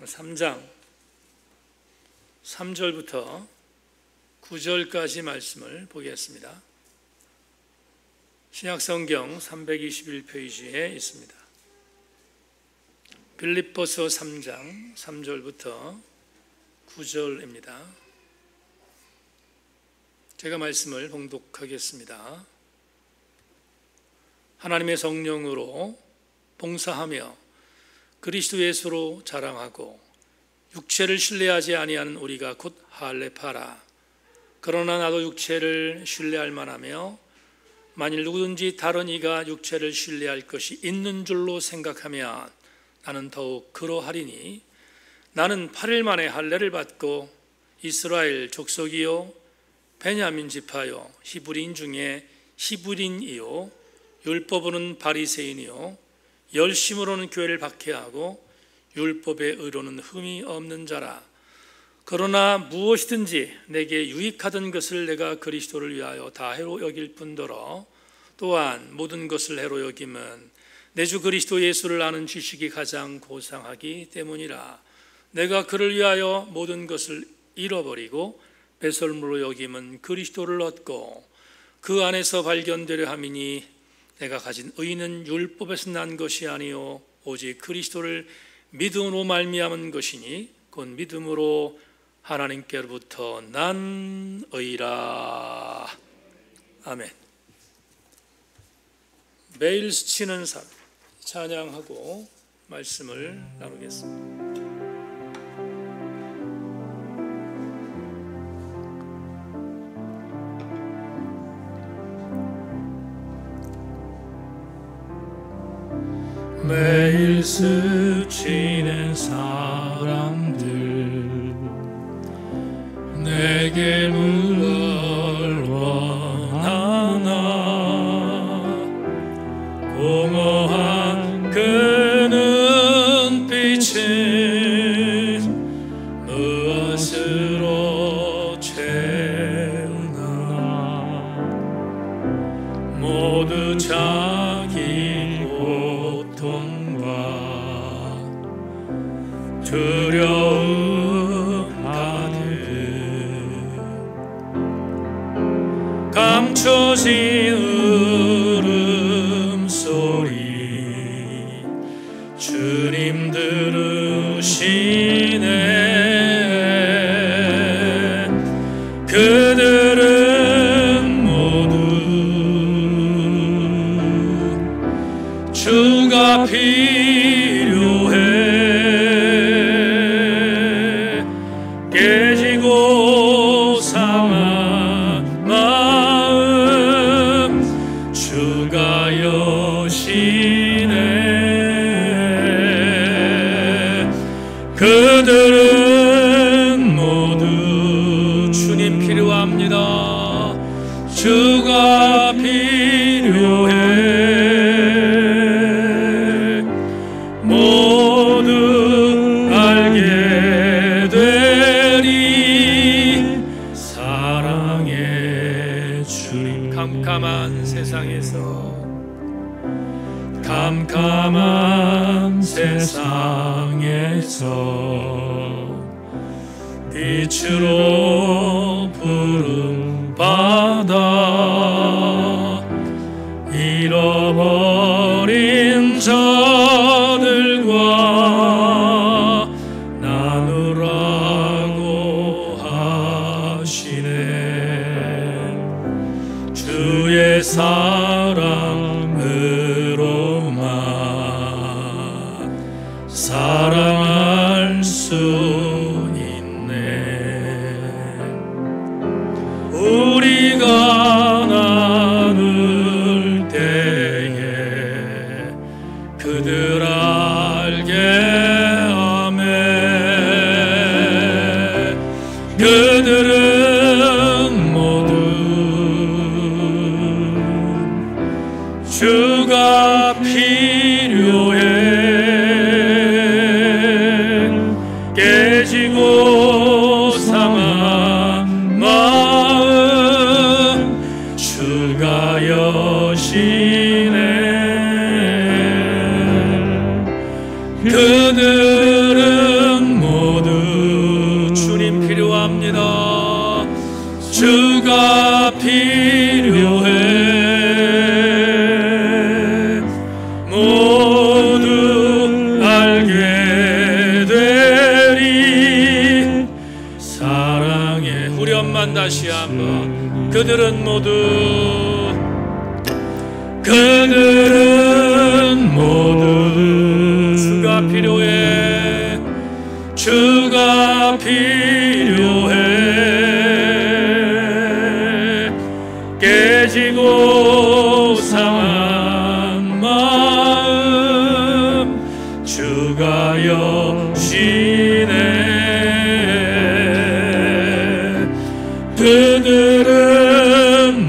3장 3절부터 9절까지 말씀을 보겠습니다. 신약성경 321페이지에 있습니다. 빌립보서 3장 3절부터 9절입니다. 제가 말씀을 봉독하겠습니다. 하나님의 성령으로 봉사하며 그리스도 예수로 자랑하고 육체를 신뢰하지 아니하는 우리가 곧 할례파라. 그러나 나도 육체를 신뢰할 만하며 만일 누구든지 다른 이가 육체를 신뢰할 것이 있는 줄로 생각하면 나는 더욱 그러하리니 나는 8일 만에 할례를 받고 이스라엘 족속이요 베냐민 지파요 히브리인 중에 히브리인이요 율법으로는 바리새인이요 열심으로는 교회를 박해하고 율법의 의로는 흠이 없는 자라. 그러나 무엇이든지 내게 유익하던 것을 내가 그리스도를 위하여 다 해로 여길 뿐더러 또한 모든 것을 해로 여김은 내 주 그리스도 예수를 아는 지식이 가장 고상하기 때문이라. 내가 그를 위하여 모든 것을 잃어버리고 배설물로 여김은 그리스도를 얻고 그 안에서 발견되려 함이니 내가 가진 의는 율법에서 난 것이 아니요 오직 그리스도를 믿음으로 말미암은 것이니 곧 믿음으로 하나님께로부터 난 의라. 아멘. 매일 스치는 삶 찬양하고 말씀을 나누겠습니다. 매일 스치는 사람들 내게 뭘 원하나 공허한 그 눈빛은 무엇으로 채우나 모두 자기 고통과 두려움 가득 감춰진 울음소리 주님 들으시네. 그들은 모두 주가 필요해. 깨지고 상한 마음 주가 여시네. 그들은 모두 주님 필요합니다. 주가 필요해. 모두 알게 되리 사랑의 주님. 캄캄한 세상에서 빛으로 부름 받아 잃어버린 자들과 나누라고 하시네. 주의 사랑으로만 사랑할 수 있네. 우리가 나눌 때에 그들 알게 하네. 그들은 모두 주가 필요해. 깨지고 상한 마음 주가 여시네. 그들은 주가 필요해. 모두 알게 되리. 사랑의 후렴만 다시 한번. 그들은 모두 주가 필요해. 주가 필요해. 깨지고 상한 마음 주가 여시네. 그들은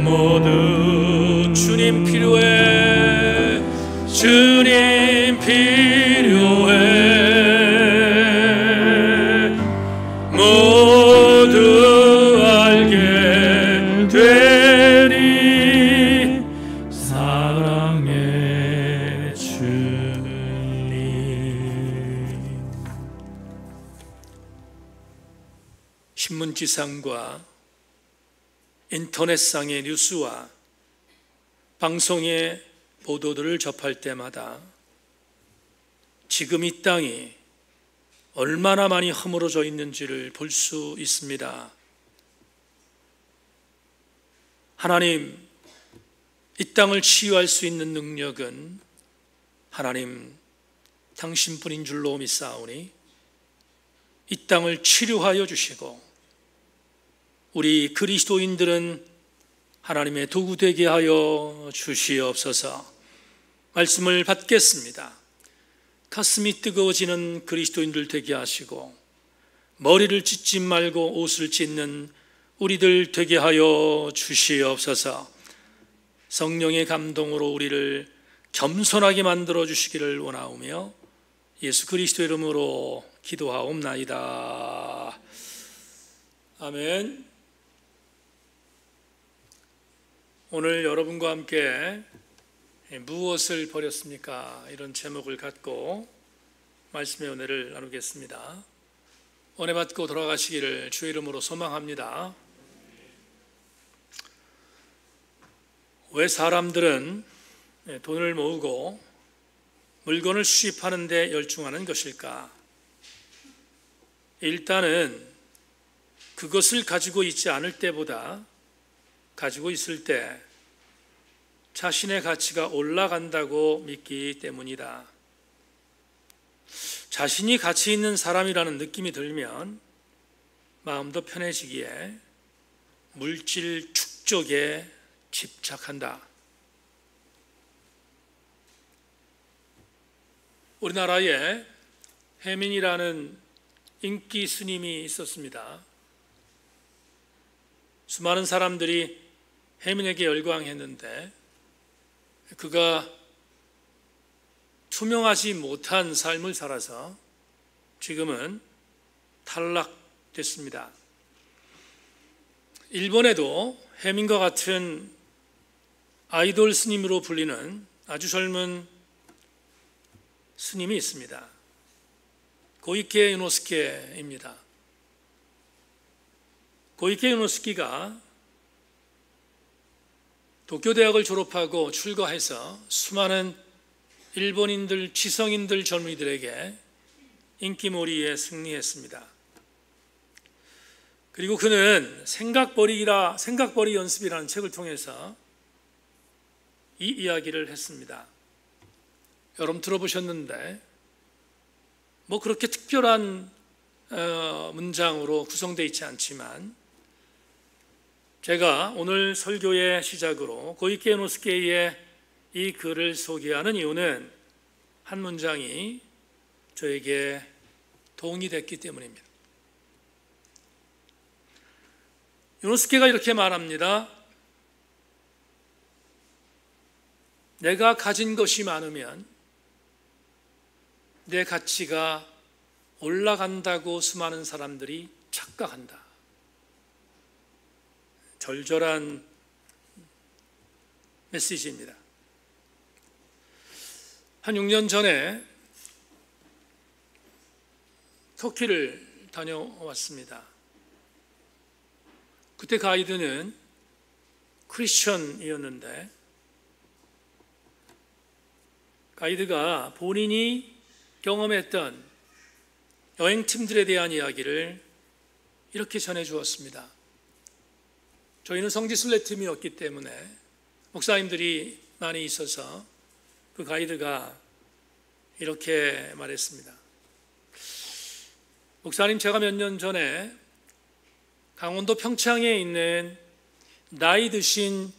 모두 주님 필요해. 주님 필요해. 모두 알게 되리. 사랑의 주님. 신문지상과 인터넷상의 뉴스와 방송의 보도들을 접할 때마다 지금 이 땅이 얼마나 많이 허물어져 있는지를 볼 수 있습니다. 하나님, 이 땅을 치유할 수 있는 능력은 하나님 당신뿐인 줄로 믿사오니 이 땅을 치료하여 주시고 우리 그리스도인들은 하나님의 도구 되게 하여 주시옵소서. 말씀을 받겠습니다. 가슴이 뜨거워지는 그리스도인들 되게 하시고 머리를 찢지 말고 옷을 찢는 우리들 되게 하여 주시옵소서. 성령의 감동으로 우리를 겸손하게 만들어 주시기를 원하오며 예수 그리스도 이름으로 기도하옵나이다. 아멘. 오늘 여러분과 함께 무엇을 버렸습니까? 이런 제목을 갖고 말씀의 은혜를 나누겠습니다. 은혜 받고 돌아가시기를 주의 이름으로 소망합니다. 왜 사람들은 돈을 모으고 물건을 수입하는 데 열중하는 것일까? 일단은 그것을 가지고 있지 않을 때보다 가지고 있을 때 자신의 가치가 올라간다고 믿기 때문이다. 자신이 가치 있는 사람이라는 느낌이 들면 마음도 편해지기에 물질 축적에 집착한다. 우리나라에 해민이라는 인기 스님이 있었습니다. 수많은 사람들이 해민에게 열광했는데 그가 투명하지 못한 삶을 살아서 지금은 탈락됐습니다. 일본에도 해민과 같은 아이돌 스님으로 불리는 아주 젊은 스님이 있습니다. 고이케 유노스케입니다. 고이케 유노스케가 도쿄대학을 졸업하고 출가해서 수많은 일본인들, 지성인들 젊은이들에게 인기몰이에 승리했습니다. 그리고 그는 생각버리 연습이라는 책을 통해서 이 이야기를 했습니다. 여러분 들어보셨는데 뭐 그렇게 특별한 문장으로 구성되어 있지 않지만 제가 오늘 설교의 시작으로 고이케 유노스케의 이 글을 소개하는 이유는 한 문장이 저에게 도움이 됐기 때문입니다. 유노스케가 이렇게 말합니다. 내가 가진 것이 많으면 내 가치가 올라간다고 수많은 사람들이 착각한다. 절절한 메시지입니다. 한 6년 전에 터키를 다녀왔습니다. 그때 가이드는 크리스천이었는데 가이드가 본인이 경험했던 여행팀들에 대한 이야기를 이렇게 전해 주었습니다. 저희는 성지순례팀이었기 때문에 목사님들이 많이 있어서 그 가이드가 이렇게 말했습니다. 목사님, 제가 몇 년 전에 강원도 평창에 있는 나이 드신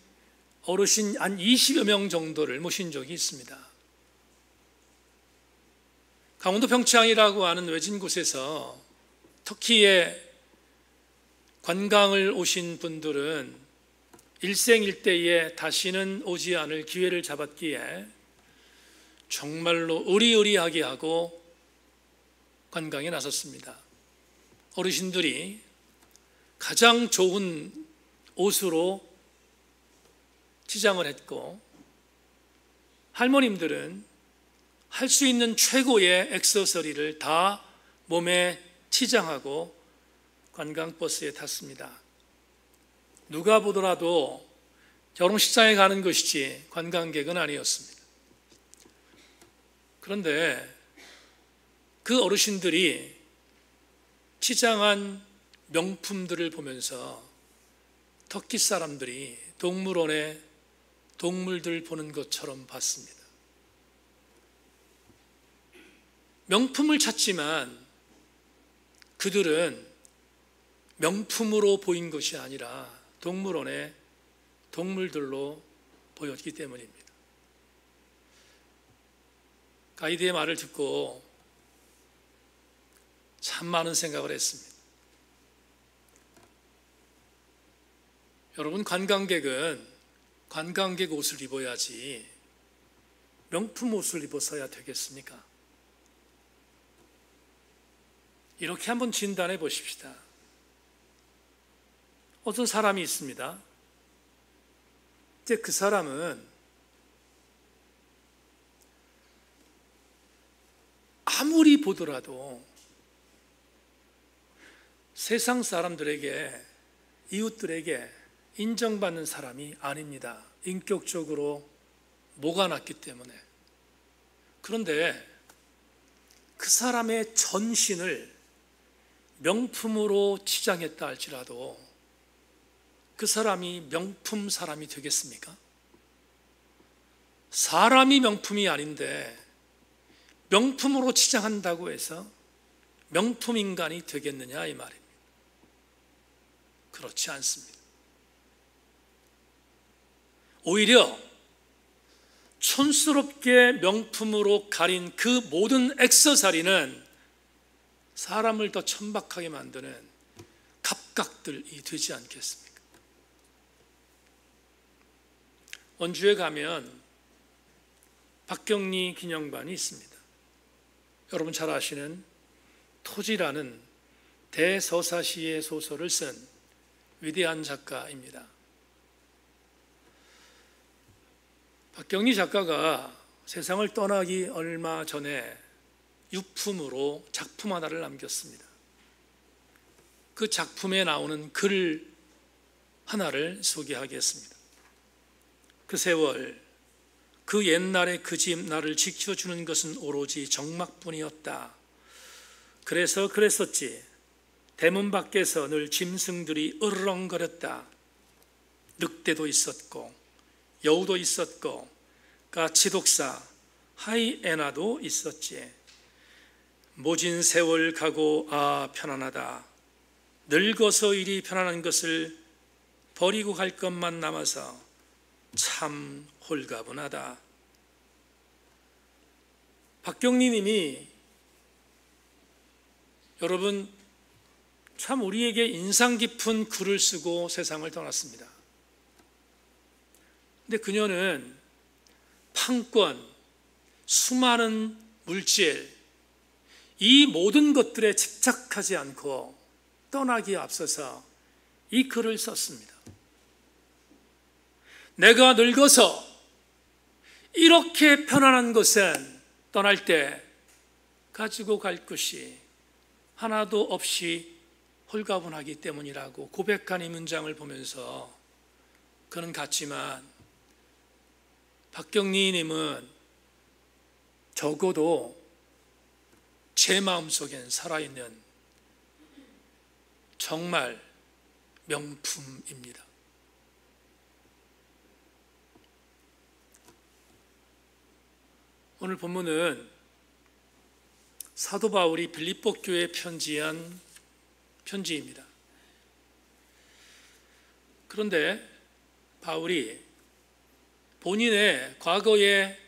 어르신 한 20여 명 정도를 모신 적이 있습니다. 강원도 평창이라고 하는 외진 곳에서 터키에 관광을 오신 분들은 일생일대에 다시는 오지 않을 기회를 잡았기에 정말로 의리의리하게 하고 관광에 나섰습니다. 어르신들이 가장 좋은 옷으로 치장을 했고 할머님들은 할 수 있는 최고의 액세서리를 다 몸에 치장하고 관광버스에 탔습니다. 누가 보더라도 결혼식장에 가는 것이지 관광객은 아니었습니다. 그런데 그 어르신들이 치장한 명품들을 보면서 터키 사람들이 동물원에 동물들 보는 것처럼 봤습니다. 명품을 찾지만 그들은 명품으로 보인 것이 아니라 동물원의 동물들로 보였기 때문입니다. 가이드의 말을 듣고 참 많은 생각을 했습니다. 여러분, 관광객은 관광객 옷을 입어야지 명품 옷을 입어서야 되겠습니까? 이렇게 한번 진단해 보십시다. 어떤 사람이 있습니다. 이제 그 사람은 아무리 보더라도 세상 사람들에게, 이웃들에게 인정받는 사람이 아닙니다. 인격적으로 모가 났기 때문에. 그런데 그 사람의 전신을 명품으로 치장했다 할지라도 그 사람이 명품 사람이 되겠습니까? 사람이 명품이 아닌데 명품으로 치장한다고 해서 명품 인간이 되겠느냐 이 말입니다. 그렇지 않습니다. 오히려 촌스럽게 명품으로 가린 그 모든 액세서리는 사람을 더 천박하게 만드는 갑각들이 되지 않겠습니까? 원주에 가면 박경리 기념관이 있습니다. 여러분 잘 아시는 토지라는 대서사시의 소설을 쓴 위대한 작가입니다. 박경리 작가가 세상을 떠나기 얼마 전에 유품으로 작품 하나를 남겼습니다. 그 작품에 나오는 글 하나를 소개하겠습니다. 그 세월, 그 옛날의 그 집 나를 지켜주는 것은 오로지 정막뿐이었다. 그래서 그랬었지. 대문 밖에서 늘 짐승들이 으르렁거렸다. 늑대도 있었고 여우도 있었고 가치독사 하이에나도 있었지. 모진 세월 가고 아 편안하다. 늙어서 이리 편안한 것을 버리고 갈 것만 남아서 참 홀가분하다. 박경리 님이 여러분 참 우리에게 인상 깊은 글을 쓰고 세상을 떠났습니다. 근데 그녀는 판권, 수많은 물질, 이 모든 것들에 집착하지 않고 떠나기에 앞서서 이 글을 썼습니다. 내가 늙어서 이렇게 편안한 것은 떠날 때 가지고 갈 것이 하나도 없이 홀가분하기 때문이라고 고백한 이 문장을 보면서 그는 같지만 박경리님은 적어도 제 마음속엔 살아있는 정말 명품입니다. 오늘 본문은 사도 바울이 빌립보 교회에 편지한 편지입니다. 그런데 바울이 본인의 과거의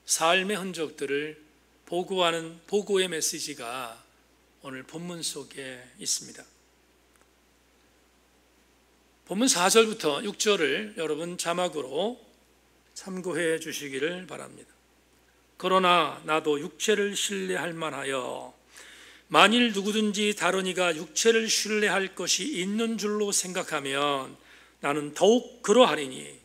삶의 흔적들을 보고하는 보고의 메시지가 오늘 본문 속에 있습니다. 본문 4절부터 6절을 여러분 자막으로 참고해 주시기를 바랍니다. 그러나 나도 육체를 신뢰할 만하여 만일 누구든지 다른 이가 육체를 신뢰할 것이 있는 줄로 생각하면 나는 더욱 그러하리니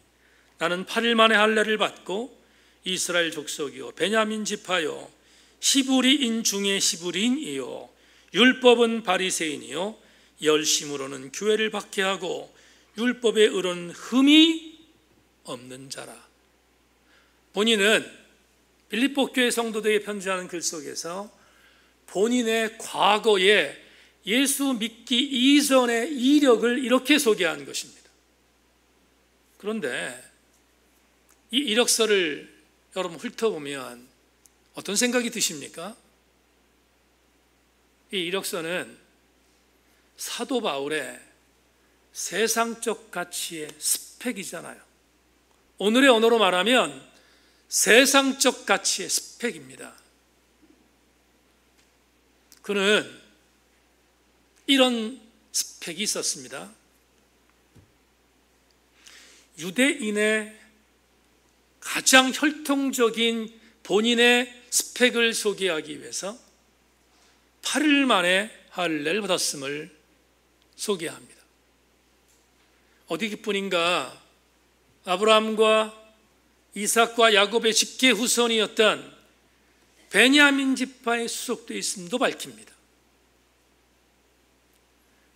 나는 8일 만에 할례를 받고 이스라엘 족속이요 베냐민 지파요 히브리인 중에 히브리인이요 율법은 바리새인이요 열심으로는 교회를 박해하고 율법에 의로는 흠이 없는 자라. 본인은 빌립보 교회 성도들에게 편지하는 글 속에서 본인의 과거에 예수 믿기 이전의 이력을 이렇게 소개한 것입니다. 그런데 이 이력서를 여러분 훑어보면 어떤 생각이 드십니까? 이 이력서는 사도 바울의 세상적 가치의 스펙이잖아요. 오늘의 언어로 말하면 세상적 가치의 스펙입니다. 그는 이런 스펙이 있었습니다. 유대인의 가장 혈통적인 본인의 스펙을 소개하기 위해서 8일 만에 할례를 받았음을 소개합니다. 어디뿐인가 아브라함과 이삭과 야곱의 직계 후손이었던 베냐민 지파에 수속되어 있음도 밝힙니다.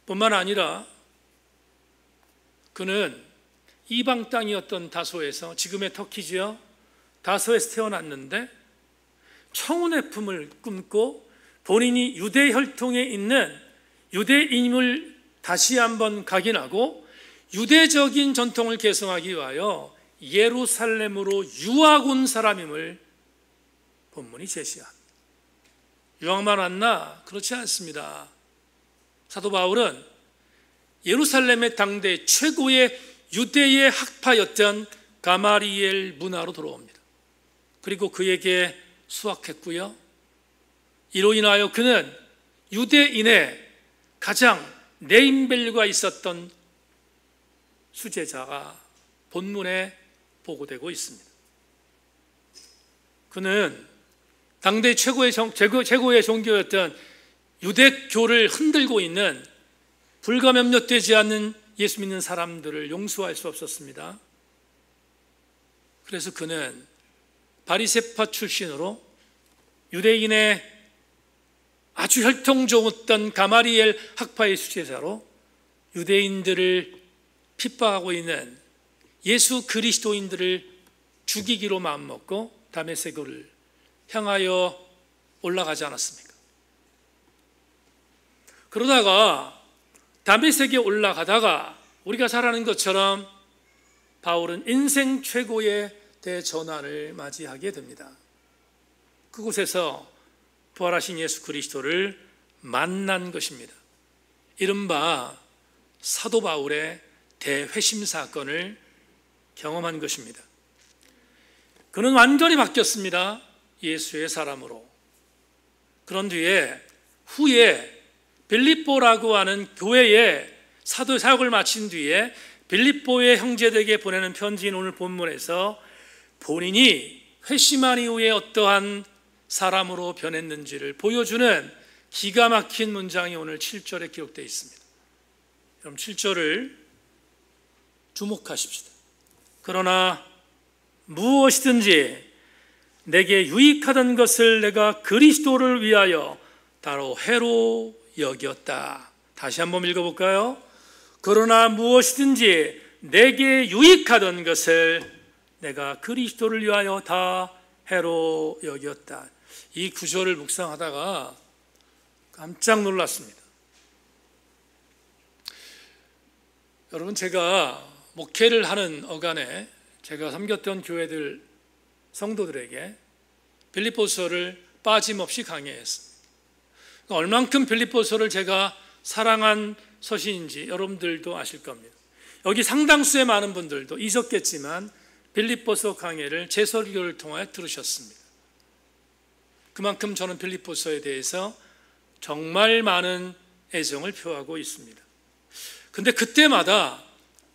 뿐만 아니라 그는 이방 땅이었던 다소에서, 지금의 터키지요, 다소에서 태어났는데 청혼의 품을 꿈고 본인이 유대 혈통에 있는 유대인임을 다시 한번 각인하고 유대적인 전통을 계승하기 위하여 예루살렘으로 유학 온 사람임을 본문이 제시합니다. 유학만 왔나? 그렇지 않습니다. 사도 바울은 예루살렘의 당대 최고의 유대의 학파였던 가마리엘 문화로 돌아옵니다. 그리고 그에게 수학했고요. 이로 인하여 그는 유대인의 가장 네임밸류가 있었던 수제자가 본문에 보고되고 있습니다. 그는 당대 최고의 종교였던 유대교를 흔들고 있는 불과 몇몇 되지 않는 예수 믿는 사람들을 용서할 수 없었습니다. 그래서 그는 바리새파 출신으로 유대인의 아주 혈통 좋았던 가마리엘 학파의 수제자로 유대인들을 핍박하고 있는 예수 그리스도인들을 죽이기로 마음먹고 다메섹을 향하여 올라가지 않았습니까? 그러다가 다메섹에 올라가다가 우리가 잘 아는 것처럼 바울은 인생 최고의 대전환을 맞이하게 됩니다. 그곳에서 부활하신 예수 그리스도를 만난 것입니다. 이른바 사도 바울의 대회심 사건을 경험한 것입니다. 그는 완전히 바뀌었습니다. 예수의 사람으로. 그런 뒤에 후에 빌립보라고 하는 교회에 사도 사역을 마친 뒤에 빌립보의 형제들에게 보내는 편지인 오늘 본문에서 본인이 회심한 이후에 어떠한 사람으로 변했는지를 보여주는 기가 막힌 문장이 오늘 7절에 기록되어 있습니다. 그럼 7절을 주목하십시다. 그러나 무엇이든지 내게 유익하던 것을 내가 그리스도를 위하여 다로 해로 여겼다. 다시 한번 읽어볼까요? 그러나 무엇이든지 내게 유익하던 것을 내가 그리스도를 위하여 다 해로 여겼다. 이 구절을 묵상하다가 깜짝 놀랐습니다. 여러분, 제가 목회를 하는 어간에 제가 섬겼던 교회들 성도들에게 빌립보서를 빠짐없이 강해했습니다. 얼만큼 빌립보서를 제가 사랑한 서신인지 여러분들도 아실 겁니다. 여기 상당수의 많은 분들도 잊었겠지만 빌립보서 강해를 제 설교를 통하여 들으셨습니다. 그만큼 저는 빌립보서에 대해서 정말 많은 애정을 표하고 있습니다. 근데 그때마다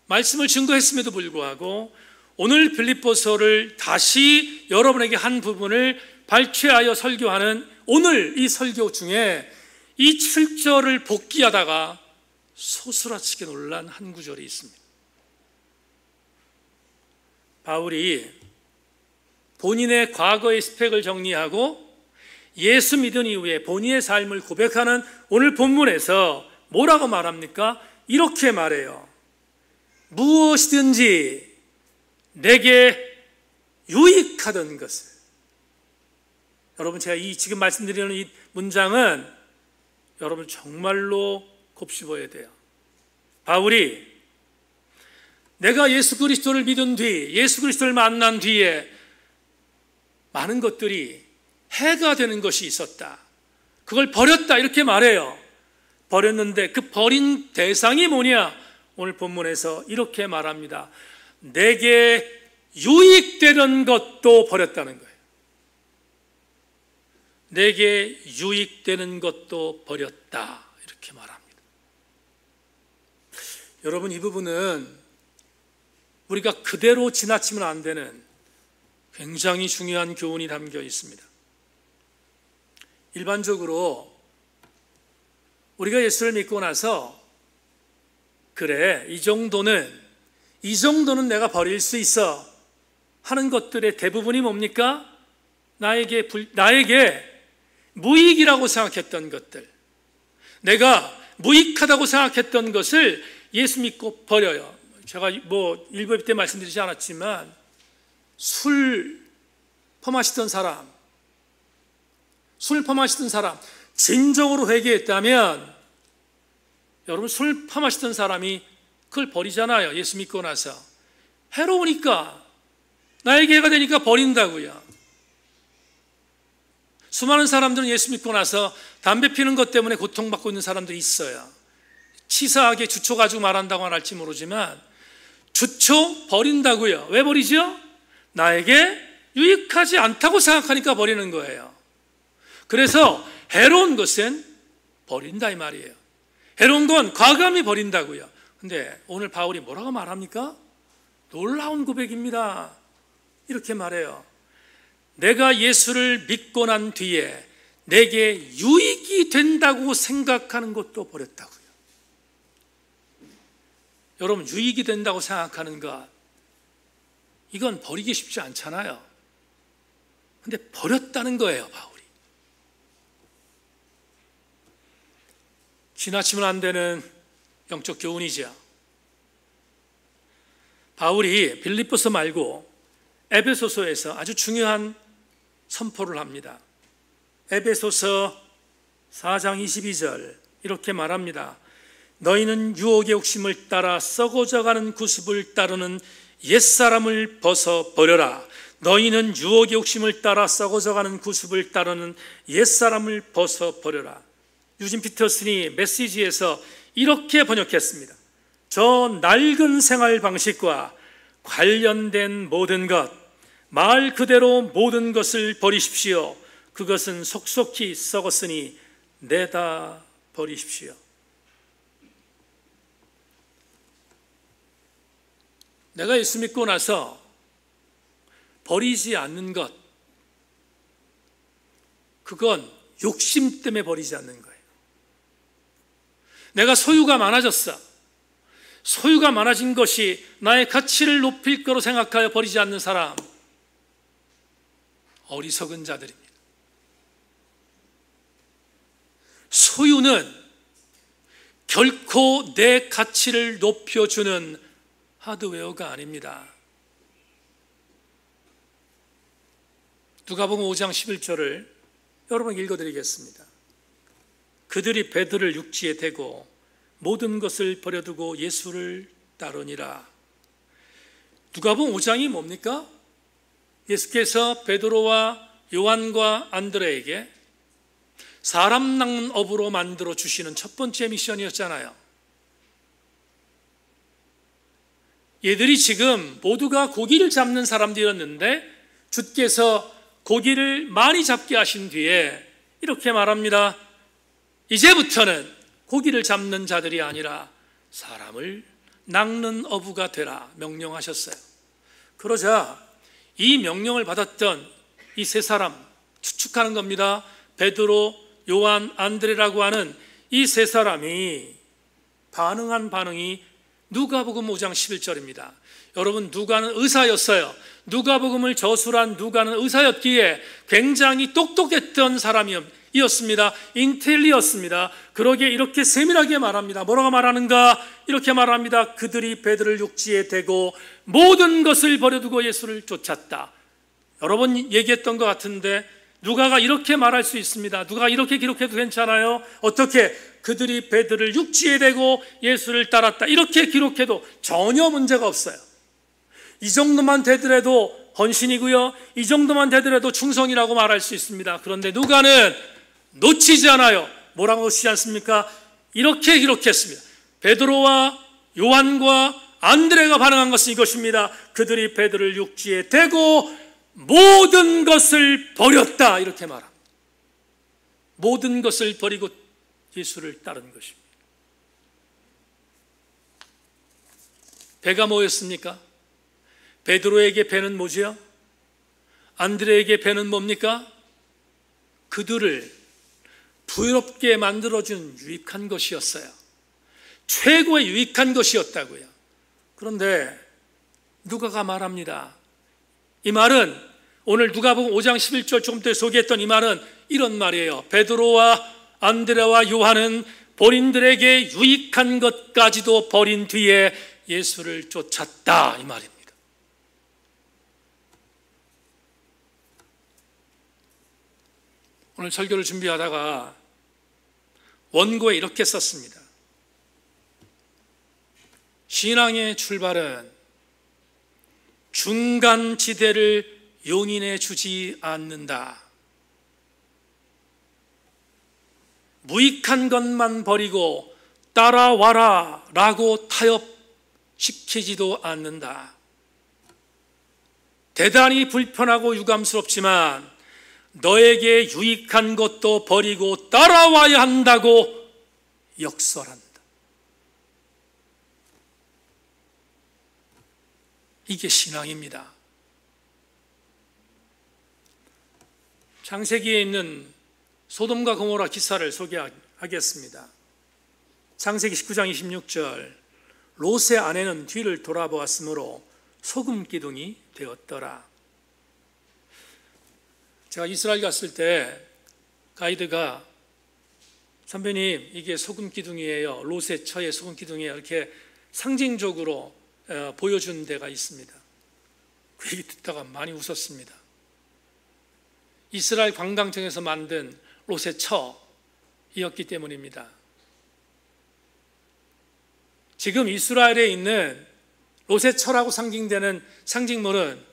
말씀을 증거했음에도 불구하고 오늘 빌립보서를 다시 여러분에게 한 부분을 발췌하여 설교하는 오늘 이 설교 중에 이 7절을 복기하다가 소스라치게 놀란 한 구절이 있습니다. 바울이 본인의 과거의 스펙을 정리하고 예수 믿은 이후에 본인의 삶을 고백하는 오늘 본문에서 뭐라고 말합니까? 이렇게 말해요. 무엇이든지 내게 유익하던 것을. 여러분, 제가 지금 말씀드리는 이 문장은 여러분 정말로 곱씹어야 돼요. 바울이 내가 예수 그리스도를 믿은 뒤, 예수 그리스도를 만난 뒤에 많은 것들이 해가 되는 것이 있었다. 그걸 버렸다 이렇게 말해요. 버렸는데 그 버린 대상이 뭐냐? 오늘 본문에서 이렇게 말합니다. 내게 유익되는 것도 버렸다는 거예요. 내게 유익되는 것도 버렸다 이렇게 말합니다. 여러분, 이 부분은 우리가 그대로 지나치면 안 되는 굉장히 중요한 교훈이 담겨 있습니다. 일반적으로 우리가 예수를 믿고 나서 그래, 이 정도는 내가 버릴 수 있어 하는 것들의 대부분이 뭡니까? 나에게 무익이라고 생각했던 것들, 내가 무익하다고 생각했던 것을 예수 믿고 버려요. 제가 일부 때 말씀드리지 않았지만 술 퍼마시던 사람 진정으로 회개했다면 여러분, 술 퍼마시던 사람이 그걸 버리잖아요. 예수 믿고 나서 해로우니까, 나에게 해가 되니까 버린다고요. 수많은 사람들은 예수 믿고 나서 담배 피는 것 때문에 고통받고 있는 사람들이 있어요. 치사하게 주초 가지고 말한다고는 할지 모르지만 주초 버린다고요. 왜 버리죠? 나에게 유익하지 않다고 생각하니까 버리는 거예요. 그래서 해로운 것은 버린다 이 말이에요. 해로운 건 과감히 버린다고요. 근데 오늘 바울이 뭐라고 말합니까? 놀라운 고백입니다. 이렇게 말해요. 내가 예수를 믿고 난 뒤에 내게 유익이 된다고 생각하는 것도 버렸다고요. 여러분, 유익이 된다고 생각하는 것, 이건 버리기 쉽지 않잖아요. 근데 버렸다는 거예요, 바울이. 지나치면 안 되는 영적 교훈이죠. 바울이 빌립보서 말고 에베소서에서 아주 중요한 선포를 합니다. 에베소서 4장 22절 이렇게 말합니다. 너희는 유혹의 욕심을 따라 썩어져가는 구습을 따르는 옛사람을 벗어버려라. 너희는 유혹의 욕심을 따라 썩어져가는 구습을 따르는 옛사람을 벗어버려라. 유진 피터슨이 메시지에서 이렇게 번역했습니다. 저 낡은 생활 방식과 관련된 모든 것, 말 그대로 모든 것을 버리십시오. 그것은 속속히 썩었으니 내다 버리십시오. 내가 예수 믿고 나서 버리지 않는 것, 그건 욕심 때문에 버리지 않는 거예요. 내가 소유가 많아졌어. 소유가 많아진 것이 나의 가치를 높일 거로 생각하여 버리지 않는 사람, 어리석은 자들입니다. 결코 내 가치를 높여주는 하드웨어가 아닙니다. 누가복음 5장 11절을 여러분 읽어드리겠습니다. 그들이 배들을 육지에 대고 모든 것을 버려두고 예수를 따르니라. 누가복음 5장이 뭡니까? 예수께서 베드로와 요한과 안드레에게 사람 낚는 업으로 만들어 주시는 첫 번째 미션이었잖아요. 얘들이 지금 모두가 고기를 잡는 사람들이었는데 주께서 고기를 많이 잡게 하신 뒤에 이렇게 말합니다. 이제부터는 고기를 잡는 자들이 아니라 사람을 낚는 어부가 되라 명령하셨어요. 그러자 이 명령을 받았던 이 세 사람, 추측하는 겁니다. 베드로, 요한, 안드레라고 하는 이 세 사람이 반응한 반응이 누가복음 5장 11절입니다. 여러분, 누가는 의사였어요. 누가복음을 저술한 누가는 의사였기에 굉장히 똑똑했던 사람이었습니다. 인텔리였습니다. 그러기에 이렇게 세밀하게 말합니다. 뭐라고 말하는가? 이렇게 말합니다. 그들이 배들을 육지에 대고 모든 것을 버려두고 예수를 쫓았다. 여러 번 얘기했던 것 같은데 누가가 이렇게 말할 수 있습니다. 누가 이렇게 기록해도 괜찮아요. 어떻게? 그들이 배들을 육지에 대고 예수를 따랐다. 이렇게 기록해도 전혀 문제가 없어요. 이 정도만 되더라도 헌신이고요, 이 정도만 되더라도 충성이라고 말할 수 있습니다. 그런데 누가는 놓치지 않아요. 뭐라고 놓치지 않습니까? 이렇게 기록했습니다. 베드로와 요한과 안드레가 반응한 것은 이것입니다. 그들이 배들을 육지에 대고 모든 것을 버렸다. 이렇게 말합니다. 모든 것을 버리고 예수를 따른 것입니다. 배가 뭐였습니까? 베드로에게 배는 뭐지요? 안드레에게 배는 뭡니까? 그들을 부유롭게 만들어준 유익한 것이었어요. 최고의 유익한 것이었다고요. 그런데 누가가 말합니다. 이 말은 오늘 누가복음 5장 11절 조금 전에 소개했던 이 말은 이런 말이에요. 베드로와 안드레와 요한은 본인들에게 유익한 것까지도 버린 뒤에 예수를 쫓았다. 이 말입니다. 오늘 설교를 준비하다가 원고에 이렇게 썼습니다. 신앙의 출발은 중간 지대를 용인해 주지 않는다. 무익한 것만 버리고 따라와라 라고 타협시키지도 않는다. 대단히 불편하고 유감스럽지만 너에게 유익한 것도 버리고 따라와야 한다고 역설한다. 이게 신앙입니다. 창세기에 있는 소돔과 고모라 기사를 소개하겠습니다. 창세기 19장 26절, 롯의 아내는 뒤를 돌아보았으므로 소금 기둥이 되었더라. 제가 이스라엘 갔을 때 가이드가 선배님 이게 소금 기둥이에요, 롯의 처의 소금 기둥이에요, 이렇게 상징적으로 보여준 데가 있습니다. 그 얘기 듣다가 많이 웃었습니다. 이스라엘 관광청에서 만든 롯의 처이었기 때문입니다. 지금 이스라엘에 있는 롯의 처라고 상징되는 상징물은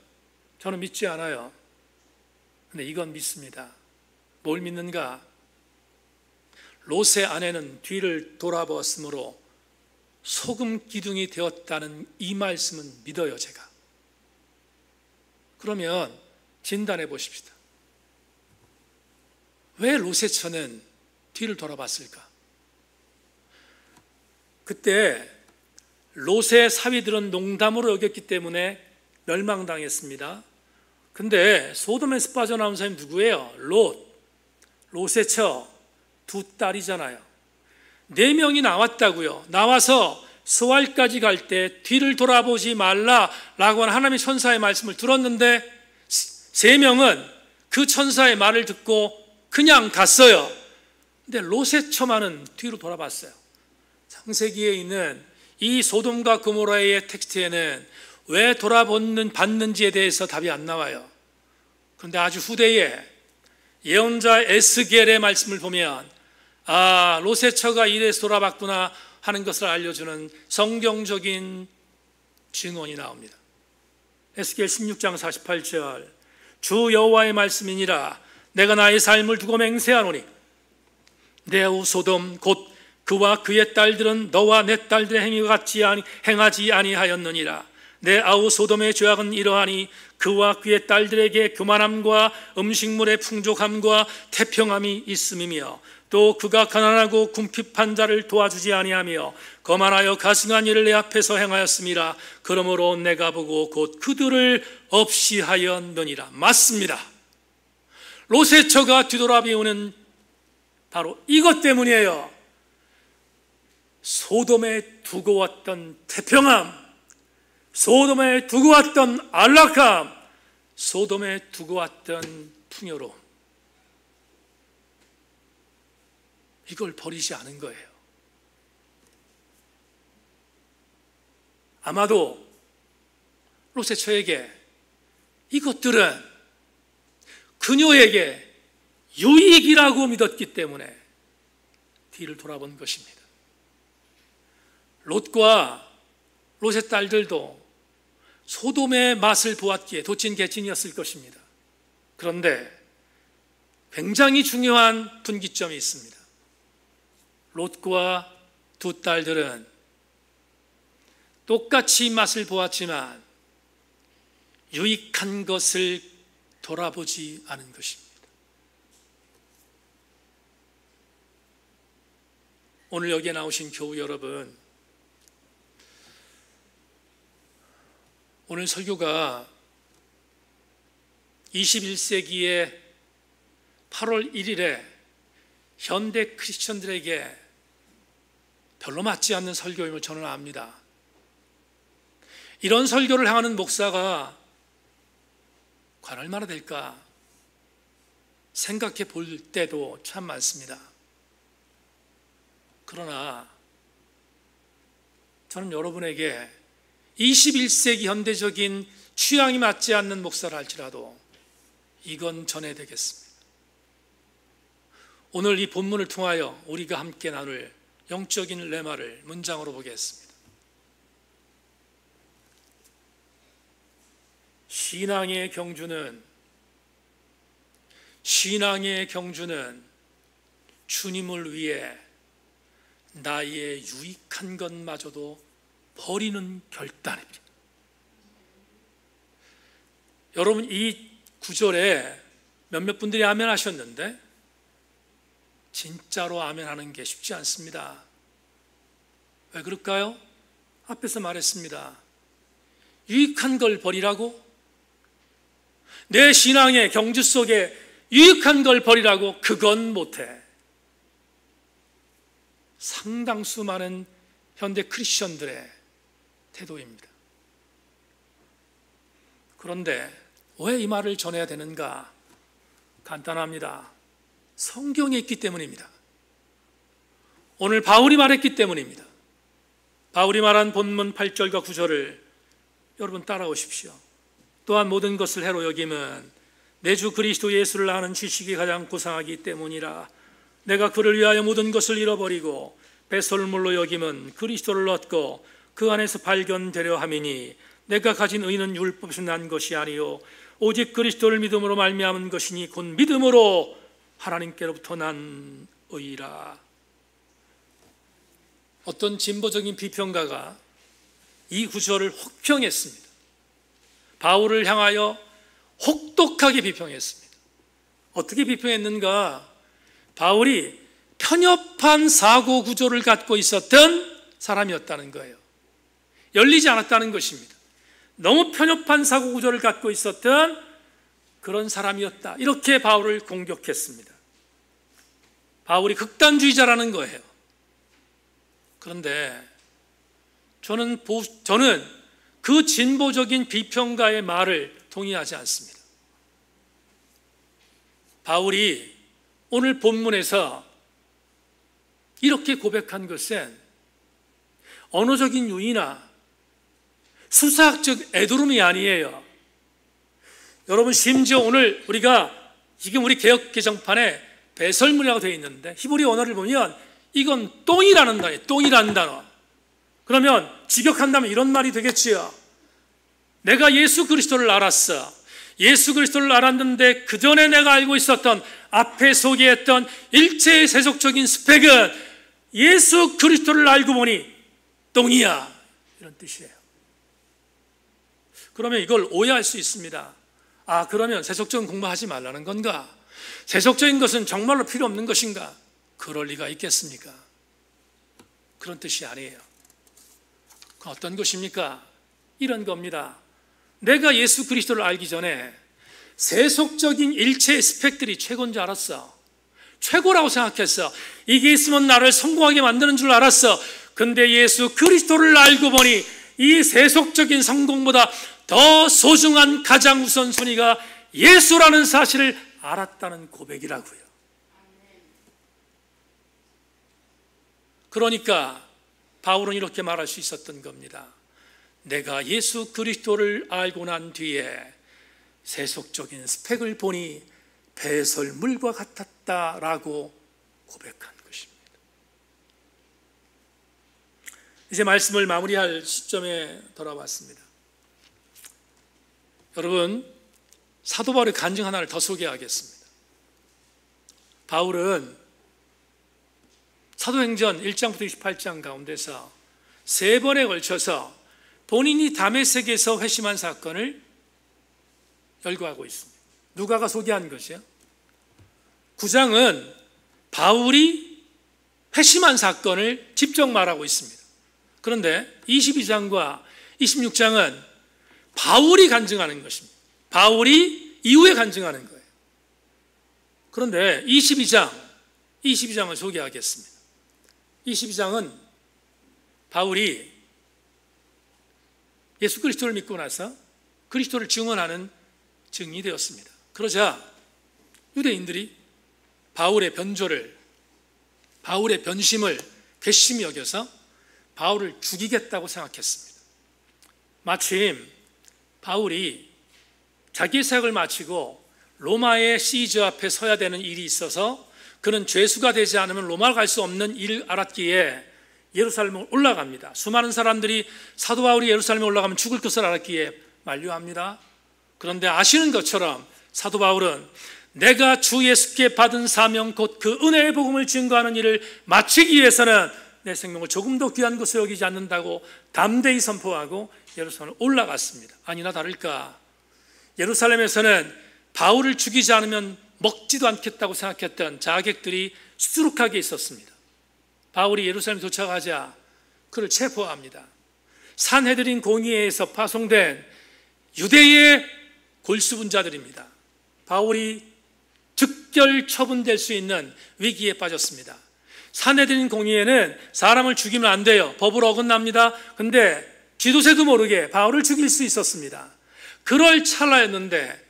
저는 믿지 않아요. 근데 이건 믿습니다. 뭘 믿는가? 롯의 아내는 뒤를 돌아보았으므로 소금 기둥이 되었다는 이 말씀은 믿어요, 제가. 그러면 진단해 보십시다. 왜 롯의 처는 뒤를 돌아봤을까? 그때 롯의 사위들은 농담으로 여겼기 때문에 멸망당했습니다. 근데 소돔에서 빠져나온 사람이 누구예요? 롯의 처 두 딸이잖아요. 4명이 나왔다고요. 나와서 스왈까지 갈 때 뒤를 돌아보지 말라라고 하는 하나님의 천사의 말씀을 들었는데 3명은 그 천사의 말을 듣고 그냥 갔어요. 근데 롯의 처만은 뒤로 돌아봤어요. 창세기에 있는 이 소돔과 고모라의 텍스트에는 왜 받는지에 대해서 답이 안 나와요. 그런데 아주 후대에 예언자 에스겔의 말씀을 보면 롯의 처가 이래서 돌아봤구나 하는 것을 알려주는 성경적인 증언이 나옵니다. 에스겔 16장 48절 주 여호와의 말씀이니라 내가 나의 삶을 두고 맹세하노니 내 아우 소돔 곧 그와 그의 딸들은 너와 내 딸들의 행위와 같이 행하지 아니하였느니라. 내 아우 소돔의 죄악은 이러하니 그와 그의 딸들에게 교만함과 음식물의 풍족함과 태평함이 있음이며 또 그가 가난하고 궁핍한 자를 도와주지 아니하며 거만하여 가증한 일을 내 앞에서 행하였음이라. 그러므로 내가 보고 곧 그들을 없이 하였느니라. 맞습니다. 롯의 처가 뒤돌아비우는 바로 이것 때문이에요. 소돔에 두고 왔던 태평함, 소돔에 두고 왔던 안락함, 소돔에 두고 왔던 풍요로움, 이걸 버리지 않은 거예요. 아마도 롯의 처에게 이것들은 그녀에게 유익이라고 믿었기 때문에 뒤를 돌아본 것입니다. 롯과 롯의 딸들도 소돔의 맛을 보았기에 도찐개찐이었을 것입니다. 그런데 굉장히 중요한 분기점이 있습니다. 롯과 두 딸들은 똑같이 맛을 보았지만 유익한 것을 돌아보지 않은 것입니다. 오늘 여기에 나오신 교우 여러분, 오늘 설교가 21세기의 8월 1일에 현대 크리스천들에게 별로 맞지 않는 설교임을 저는 압니다. 이런 설교를 향하는 목사가 과연 얼마나 될까 생각해 볼 때도 참 많습니다. 그러나 저는 여러분에게 21세기 현대적인 취향이 맞지 않는 목사를 할지라도 이건 전해야 되겠습니다. 오늘 이 본문을 통하여 우리가 함께 나눌 영적인 레마를 문장으로 보겠습니다. 신앙의 경주는 주님을 위해 나의 유익한 것마저도 버리는 결단입니다. 여러분, 이 구절에 몇몇 분들이 아멘 하셨는데 진짜로 아멘 하는 게 쉽지 않습니다. 왜 그럴까요? 앞에서 말했습니다. 유익한 걸 버리라고? 내 신앙의 경주 속에 유익한 걸 버리라고? 그건 못해. 상당수 많은 현대 크리스천들의 태도입니다. 그런데 왜 이 말을 전해야 되는가? 간단합니다. 성경에 있기 때문입니다. 오늘 바울이 말했기 때문입니다. 바울이 말한 본문 8절과 9절을 여러분 따라오십시오. 또한 모든 것을 해로 여김은 내 주 그리스도 예수를 아는 지식이 가장 고상하기 때문이라. 내가 그를 위하여 모든 것을 잃어버리고 배설물로 여김은 그리스도를 얻고 그 안에서 발견되려 함이니 내가 가진 의는 율법에서 난 것이 아니요 오직 그리스도를 믿음으로 말미암은 것이니 곧 믿음으로 하나님께로부터 난 의라. 어떤 진보적인 비평가가 이 구절을 혹평했습니다. 바울을 향하여 혹독하게 비평했습니다. 어떻게 비평했는가? 바울이 편협한 사고 구조를 갖고 있었던 사람이었다는 거예요. 열리지 않았다는 것입니다. 너무 편협한 사고 구조를 갖고 있었던 그런 사람이었다. 이렇게 바울을 공격했습니다. 바울이 극단주의자라는 거예요. 그런데 저는 그 진보적인 비평가의 말을 동의하지 않습니다. 바울이 오늘 본문에서 이렇게 고백한 것은 언어적인 유의나 수사학적 애도름이 아니에요. 여러분, 심지어 오늘 우리가 지금 우리 개역 개정판에 배설물이라고 되어 있는데 히브리 언어를 보면 이건 똥이라는 단어예요. 똥이라는 단어. 그러면 직역한다면 이런 말이 되겠지요. 내가 예수 그리스도를 알았어. 예수 그리스도를 알았는데 그 전에 내가 알고 있었던 앞에 소개했던 일체의 세속적인 스펙은 예수 그리스도를 알고 보니 똥이야, 이런 뜻이에요. 그러면 이걸 오해할 수 있습니다. 아, 그러면 세속적인 공부하지 말라는 건가? 세속적인 것은 정말로 필요 없는 것인가? 그럴 리가 있겠습니까? 그런 뜻이 아니에요. 그 어떤 것입니까? 이런 겁니다. 내가 예수 그리스도를 알기 전에 세속적인 일체의 스펙들이 최고인 줄 알았어. 최고라고 생각했어. 이게 있으면 나를 성공하게 만드는 줄 알았어. 근데 예수 그리스도를 알고 보니 이 세속적인 성공보다 더 소중한 가장 우선순위가 예수라는 사실을 알았다는 고백이라고요. 그러니까 바울은 이렇게 말할 수 있었던 겁니다. 내가 예수 그리스도를 알고 난 뒤에 세속적인 스펙을 보니 배설물과 같았다라고 고백한 것입니다. 이제 말씀을 마무리할 시점에 돌아왔습니다. 여러분, 사도 바울의 간증 하나를 더 소개하겠습니다. 바울은 사도행전 1장부터 28장 가운데서 3번에 걸쳐서 본인이 다메섹에서 회심한 사건을 열거하고 있습니다. 누가가 소개한 것이요? 9장은 바울이 회심한 사건을 직접 말하고 있습니다. 그런데 22장과 26장은 바울이 간증하는 것입니다. 바울이 이후에 간증하는 거예요. 그런데 22장을 소개하겠습니다. 22장은 바울이 예수 그리스도를 믿고 나서 그리스도를 증언하는 증인이 되었습니다. 그러자 유대인들이 바울의 변심을 괘씸히 여겨서 바울을 죽이겠다고 생각했습니다. 마침 바울이 자기의 사역을 마치고 로마의 시저 앞에 서야 되는 일이 있어서 그는 죄수가 되지 않으면 로마를 갈 수 없는 일을 알았기에 예루살렘에 올라갑니다. 수많은 사람들이 사도 바울이 예루살렘에 올라가면 죽을 것을 알았기에 만류합니다. 그런데 아시는 것처럼 사도 바울은 내가 주 예수께 받은 사명 곧 그 은혜의 복음을 증거하는 일을 마치기 위해서는 내 생명을 조금도 귀한 것으로 여기지 않는다고 담대히 선포하고 예루살렘에 올라갔습니다. 아니나 다를까 예루살렘에서는 바울을 죽이지 않으면 먹지도 않겠다고 생각했던 자객들이 수두룩하게 있었습니다. 바울이 예루살렘에 도착하자 그를 체포합니다. 산헤드린 공의회에서 파송된 유대의 골수분자들입니다. 바울이 즉결 처분될 수 있는 위기에 빠졌습니다. 산헤드린 공의회는 사람을 죽이면 안 돼요. 법을 어긋납니다. 근데 쥐도새도 모르게 바울을 죽일 수 있었습니다. 그럴 찰나였는데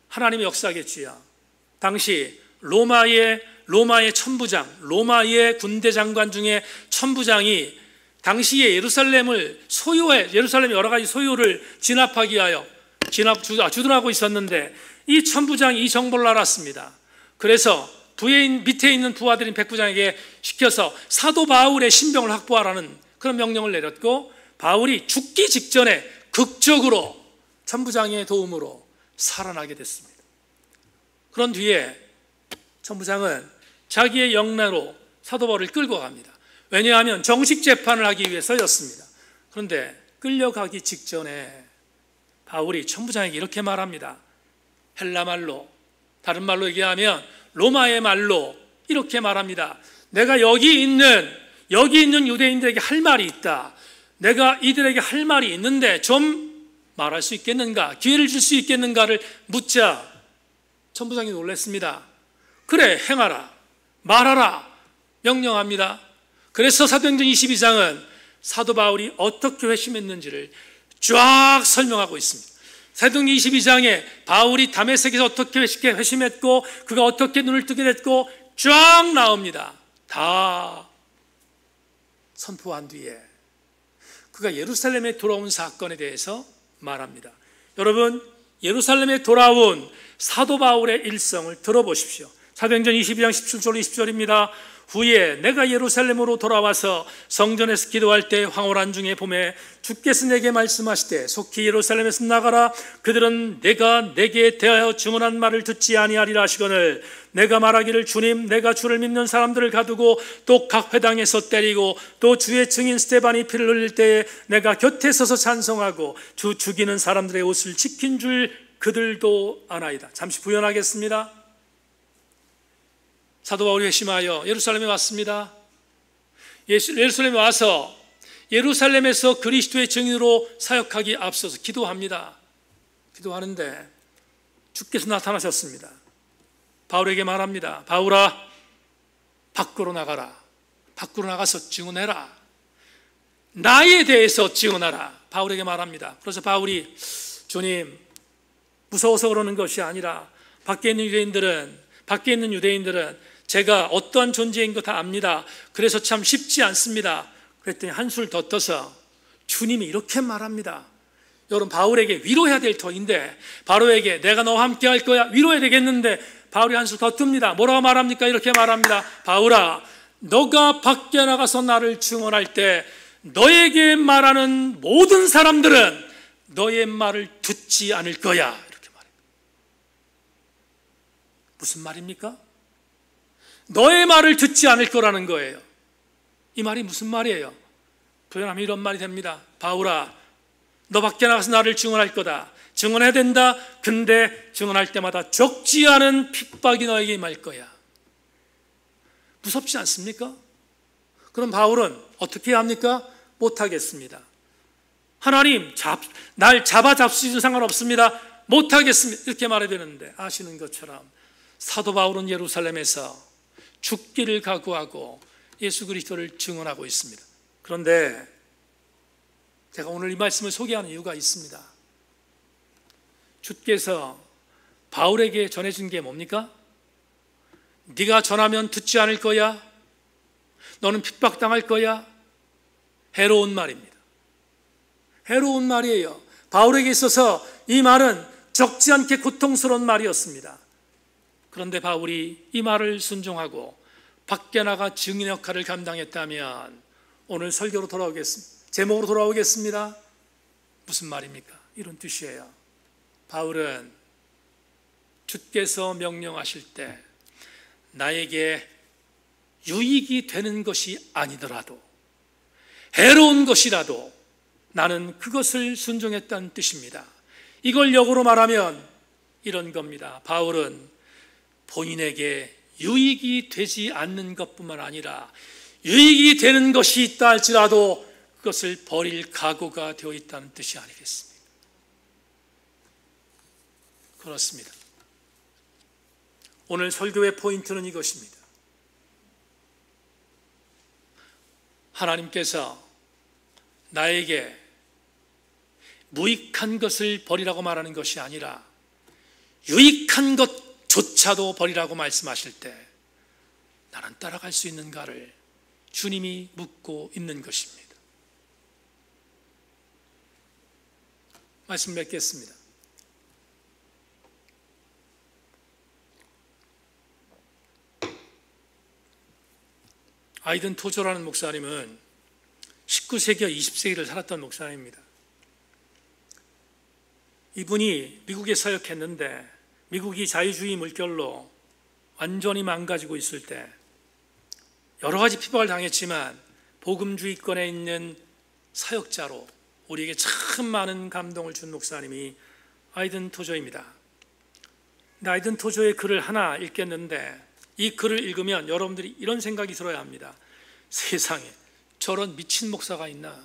하나님의 역사겠지요. 당시 로마의 천부장, 로마의 군대 장관 중에 천부장이 당시에 예루살렘의 여러 가지 소유를 진압하기 위하여 주둔하고 있었는데 이 천부장이 이 정보를 알았습니다. 그래서 밑에 있는 부하들인 백부장에게 시켜서 사도 바울의 신병을 확보하라는 그런 명령을 내렸고 바울이 죽기 직전에 극적으로 천부장의 도움으로 살아나게 됐습니다. 그런 뒤에 천부장은 자기의 영내로 사도 바울을 끌고 갑니다. 왜냐하면 정식 재판을 하기 위해서였습니다. 그런데 끌려가기 직전에 바울이 천부장에게 이렇게 말합니다. 헬라말로, 다른 말로 얘기하면 로마의 말로 이렇게 말합니다. 내가 여기 있는 유대인들에게 할 말이 있다. 내가 이들에게 할 말이 있는데 좀 말할 수 있겠는가? 기회를 줄 수 있겠는가를 묻자 천부장이 놀랐습니다. 그래, 행하라, 말하라 명령합니다. 그래서 사도행전 22장은 사도 바울이 어떻게 회심했는지를 쫙 설명하고 있습니다. 사도행전 22장에 바울이 다메섹에서 어떻게 회심했고 그가 어떻게 눈을 뜨게 됐고 쫙 나옵니다. 다 선포한 뒤에 그가 예루살렘에 돌아온 사건에 대해서 말합니다. 여러분, 예루살렘에 돌아온 사도 바울의 일성을 들어보십시오. 사도행전 22장 17절 20절입니다. 후에 내가 예루살렘으로 돌아와서 성전에서 기도할 때 황홀한 중에 봄에 주께서 내게 말씀하시되 속히 예루살렘에서 나가라. 그들은 내가 내게 대하여 증언한 말을 듣지 아니하리라 하시거늘 내가 말하기를 주님, 내가 주를 믿는 사람들을 가두고 또 각 회당에서 때리고 또 주의 증인 스데반이 피를 흘릴 때에 내가 곁에 서서 찬송하고 주 죽이는 사람들의 옷을 지킨 줄 그들도 아나이다. 잠시 부연하겠습니다. 사도 바울이 회심하여 예루살렘에 왔습니다. 예루살렘에 와서 예루살렘에서 그리스도의 증인으로 사역하기 앞서서 기도합니다. 기도하는데 주께서 나타나셨습니다. 바울에게 말합니다. 바울아, 밖으로 나가라. 밖으로 나가서 증언해라. 나에 대해서 증언하라. 바울에게 말합니다. 그래서 바울이 주님, 무서워서 그러는 것이 아니라 밖에 있는 유대인들은 제가 어떠한 존재인 거 다 압니다. 그래서 참 쉽지 않습니다. 그랬더니 한술 더 떠서 주님이 이렇게 말합니다. 여러분, 바울에게 위로해야 될 터인데 바울에게 내가 너와 함께 할 거야 위로해야 되겠는데 바울이 한술 더 뜹니다. 뭐라고 말합니까? 이렇게 말합니다. 바울아, 너가 밖에 나가서 나를 증언할 때 너에게 말하는 모든 사람들은 너의 말을 듣지 않을 거야. 이렇게 말합니다. 무슨 말입니까? 너의 말을 듣지 않을 거라는 거예요. 이 말이 무슨 말이에요? 표현하면 이런 말이 됩니다. 바울아, 너 밖에 나가서 나를 증언할 거다. 증언해야 된다. 근데 증언할 때마다 적지 않은 핍박이 너에게 임할 거야. 무섭지 않습니까? 그럼 바울은 어떻게 해야 합니까? 못하겠습니다. 하나님, 날 잡아잡수시든 상관없습니다. 못하겠습니다. 이렇게 말해야 되는데 아시는 것처럼 사도 바울은 예루살렘에서 죽기를 각오하고 예수 그리스도를 증언하고 있습니다. 그런데 제가 오늘 이 말씀을 소개하는 이유가 있습니다. 주께서 바울에게 전해준 게 뭡니까? 네가 전하면 듣지 않을 거야. 너는 핍박당할 거야. 해로운 말입니다. 해로운 말이에요. 바울에게 있어서 이 말은 적지 않게 고통스러운 말이었습니다. 그런데 바울이 이 말을 순종하고 밖에 나가 증인 역할을 감당했다면 오늘 설교로 돌아오겠습니다. 제목으로 돌아오겠습니다. 무슨 말입니까? 이런 뜻이에요. 바울은 주께서 명령하실 때 나에게 유익이 되는 것이 아니더라도 해로운 것이라도 나는 그것을 순종했다는 뜻입니다. 이걸 역으로 말하면 이런 겁니다. 바울은 본인에게 유익이 되지 않는 것뿐만 아니라 유익이 되는 것이 있다 할지라도 그것을 버릴 각오가 되어 있다는 뜻이 아니겠습니까? 그렇습니다. 오늘 설교의 포인트는 이것입니다. 하나님께서 나에게 무익한 것을 버리라고 말하는 것이 아니라 유익한 것조차도 버리라고 말씀하실 때 나는 따라갈 수 있는가를 주님이 묻고 있는 것입니다. 말씀 맺겠습니다. 아이든 토조라는 목사님은 19세기와 20세기를 살았던 목사님입니다. 이분이 미국에 사역했는데 미국이 자유주의 물결로 완전히 망가지고 있을 때 여러 가지 핍박을 당했지만 복음주의권에 있는 사역자로 우리에게 참 많은 감동을 준 목사님이 아이든 토조입니다. 근데 아이든 토조의 글을 하나 읽겠는데 이 글을 읽으면 여러분들이 이런 생각이 들어야 합니다. 세상에 저런 미친 목사가 있나?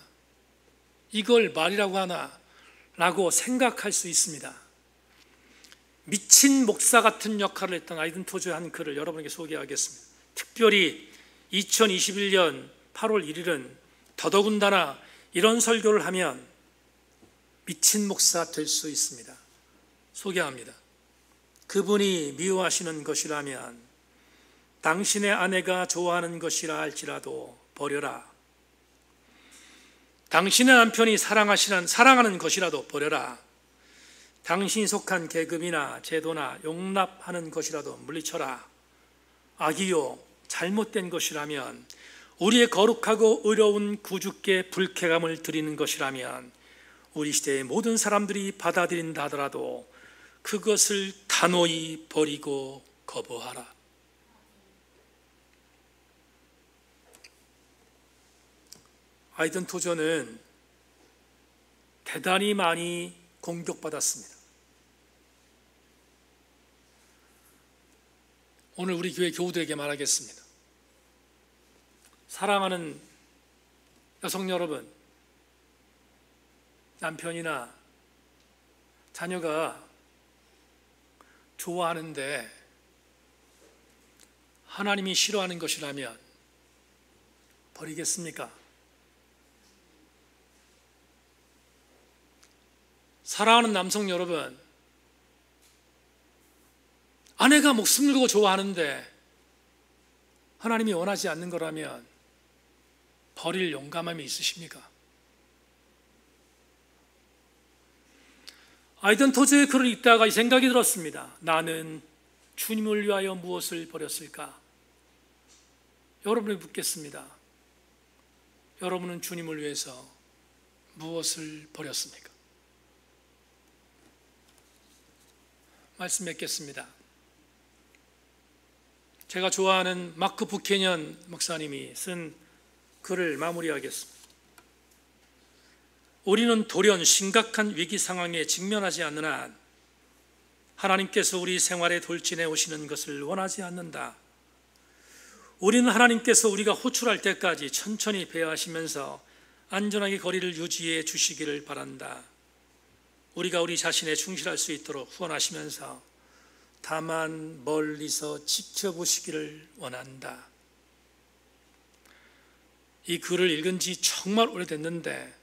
이걸 말이라고 하나? 라고 생각할 수 있습니다. 미친 목사 같은 역할을 했던 아이든 토조의 한 글을 여러분에게 소개하겠습니다. 특별히 2021년 8월 1일은 더더군다나 이런 설교를 하면 미친 목사 될 수 있습니다. 소개합니다. 그분이 미워하시는 것이라면 당신의 아내가 좋아하는 것이라 할지라도 버려라. 당신의 남편이 사랑하는 것이라도 버려라. 당신이 속한 계급이나 제도나 용납하는 것이라도 물리쳐라. 악이요 잘못된 것이라면, 우리의 거룩하고 의로운 구주께 불쾌감을 드리는 것이라면 우리 시대의 모든 사람들이 받아들인다 하더라도 그것을 단호히 버리고 거부하라. 아이든 토저는 대단히 많이 공격받았습니다. 오늘 우리 교회 교우들에게 말하겠습니다. 사랑하는 여성 여러분, 남편이나 자녀가 좋아하는데 하나님이 싫어하는 것이라면 버리겠습니까? 사랑하는 남성 여러분, 아내가 목숨 걸고 좋아하는데 하나님이 원하지 않는 거라면 버릴 용감함이 있으십니까? 아이든 토저의 글을 읽다가 이 생각이 들었습니다. 나는 주님을 위하여 무엇을 버렸을까? 여러분에게 묻겠습니다. 여러분은 주님을 위해서 무엇을 버렸습니까? 말씀 맺겠습니다. 제가 좋아하는 마크 부캐년 목사님이 쓴 글을 마무리하겠습니다. 우리는 돌연 심각한 위기 상황에 직면하지 않는 한 하나님께서 우리 생활에 돌진해 오시는 것을 원하지 않는다. 우리는 하나님께서 우리가 호출할 때까지 천천히 배회하시면서 안전하게 거리를 유지해 주시기를 바란다. 우리가 우리 자신에 충실할 수 있도록 후원하시면서 다만 멀리서 지켜보시기를 원한다. 이 글을 읽은 지 정말 오래됐는데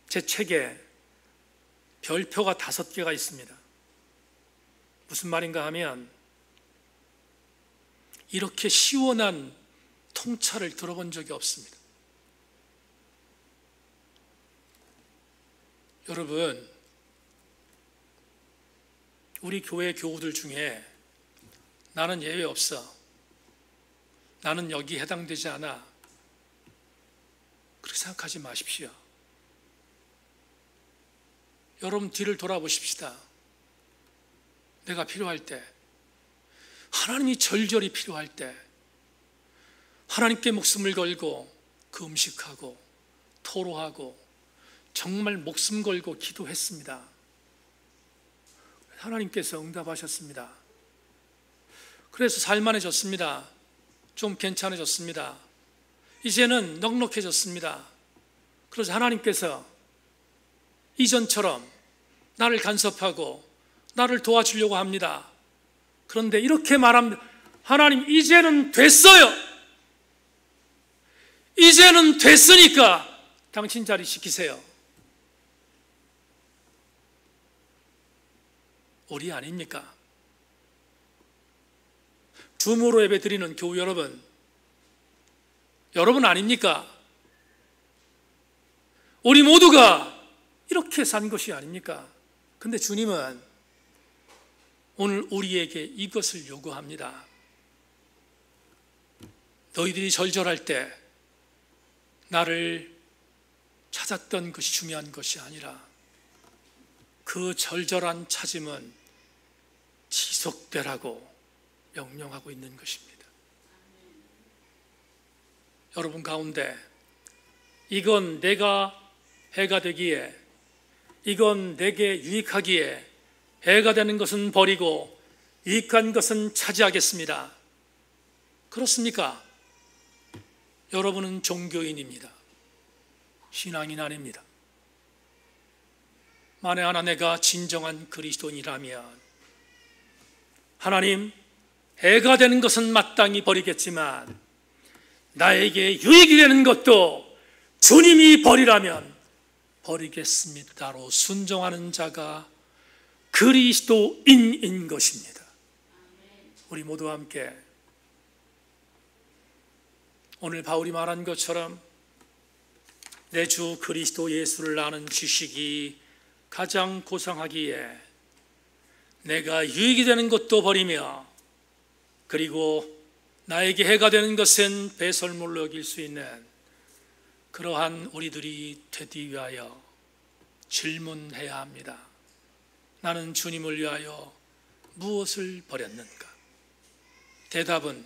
제 책에 별표가 5개가 있습니다. 무슨 말인가 하면 이렇게 시원한 통찰을 들어본 적이 없습니다. 여러분, 우리 교회 교우들 중에 나는 예외 없어, 나는 여기 해당되지 않아, 그렇게 생각하지 마십시오. 여러분 뒤를 돌아보십시다. 내가 필요할 때, 하나님이 절절히 필요할 때 하나님께 목숨을 걸고 금식하고 토로하고 정말 목숨 걸고 기도했습니다. 하나님께서 응답하셨습니다. 그래서 살만해졌습니다. 좀 괜찮아졌습니다. 이제는 넉넉해졌습니다. 그래서 하나님께서 이전처럼 나를 간섭하고 나를 도와주려고 합니다. 그런데 이렇게 말합니다. 하나님, 이제는 됐어요. 이제는 됐으니까 당신 자리 지키세요. 우리 아닙니까? 줌으로 예배 드리는 교우 여러분, 여러분 아닙니까? 우리 모두가 이렇게 산 것이 아닙니까? 근데 주님은 오늘 우리에게 이것을 요구합니다. 너희들이 절절할 때 나를 찾았던 것이 중요한 것이 아니라 그 절절한 찾음은 지속되라고 명령하고 있는 것입니다. 여러분 가운데 이건 내가 해가 되기에, 이건 내게 유익하기에 해가 되는 것은 버리고 유익한 것은 차지하겠습니다. 그렇습니까? 여러분은 종교인입니다. 신앙인 아닙니다. 만에 하나 내가 진정한 그리스도인이라면 하나님, 해가 되는 것은 마땅히 버리겠지만 나에게 유익이 되는 것도 주님이 버리라면 버리겠습니다로 순종하는 자가 그리스도인인 것입니다. 우리 모두 함께 오늘 바울이 말한 것처럼 내 주 그리스도 예수를 아는 지식이 가장 고상하기에 내가 유익이 되는 것도 버리며 그리고 나에게 해가 되는 것은 배설물로 여길 수 있는 그러한 우리들이 되기 위하여 질문해야 합니다. 나는 주님을 위하여 무엇을 버렸는가? 대답은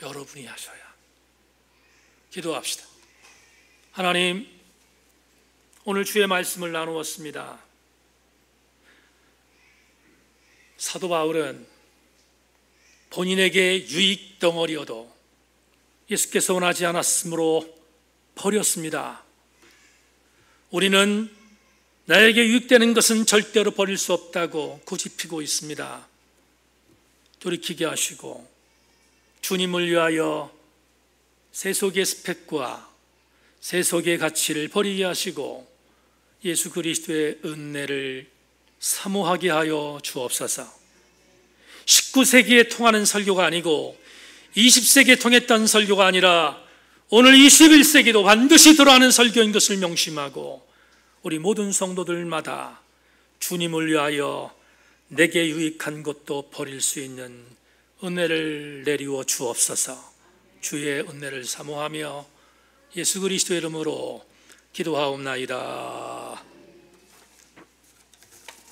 여러분이 하셔야. 기도합시다. 하나님, 오늘 주의 말씀을 나누었습니다. 사도 바울은 본인에게 유익 덩어리여도 예수께서 원하지 않았으므로 버렸습니다. 우리는 나에게 유익되는 것은 절대로 버릴 수 없다고 고집피고 있습니다. 돌이키게 하시고 주님을 위하여 세속의 스펙과 세속의 가치를 버리게 하시고 예수 그리스도의 은혜를 사모하게 하여 주옵소서. 19세기에 통하는 설교가 아니고 20세기에 통했던 설교가 아니라 오늘 21세기도 반드시 들어가는 설교인 것을 명심하고 우리 모든 성도들마다 주님을 위하여 내게 유익한 것도 버릴 수 있는 은혜를 내리워 주옵소서. 주의 은혜를 사모하며 예수 그리스도의 이름으로 기도하옵나이다.